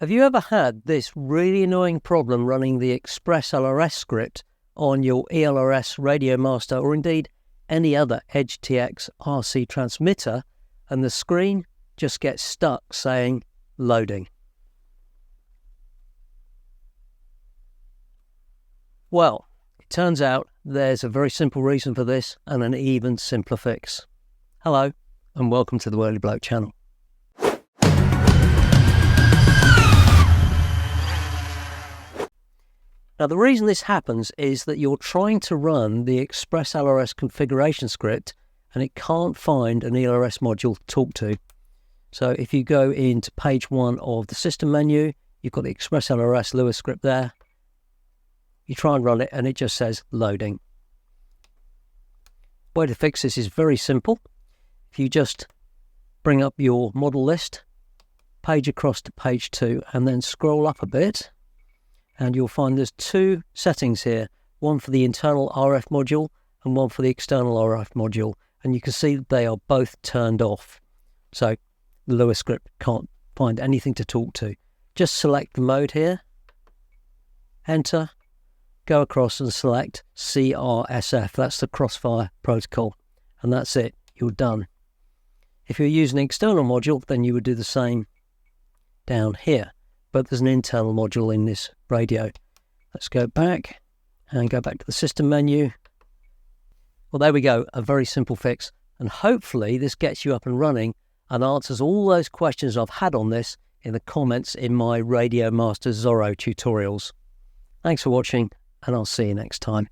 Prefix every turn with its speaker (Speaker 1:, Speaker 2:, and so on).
Speaker 1: Have you ever had this really annoying problem running the ExpressLRS script on your ELRS RadioMaster or indeed any other EdgeTX RC transmitter and the screen just gets stuck saying loading? Well, it turns out there's a very simple reason for this and an even simpler fix. Hello and welcome to the Whirly Bloke channel. Now, the reason this happens is that you're trying to run the ExpressLRS configuration script and it can't find an ELRS module to talk to. So if you go into page 1 of the system menu, you've got the ExpressLRS LUA script there. You try and run it and it just says loading. The way to fix this is very simple. If you just bring up your model list, page across to page 2 and then scroll up a bit, and you'll find there's two settings here, one for the internal RF module and one for the external RF module, and you can see that they are both turned off. So the LUA script can't find anything to talk to. Just select the mode here, enter, go across and select CRSF, that's the crossfire protocol, and that's it, you're done. If you're using an external module, then you would do the same down here. But there's an internal module in this radio. Let's go back and go back to the system menu. Well, there we go, a very simple fix. And hopefully this gets you up and running and answers all those questions I've had on this in the comments in my RadioMaster Zorro tutorials. Thanks for watching and I'll see you next time.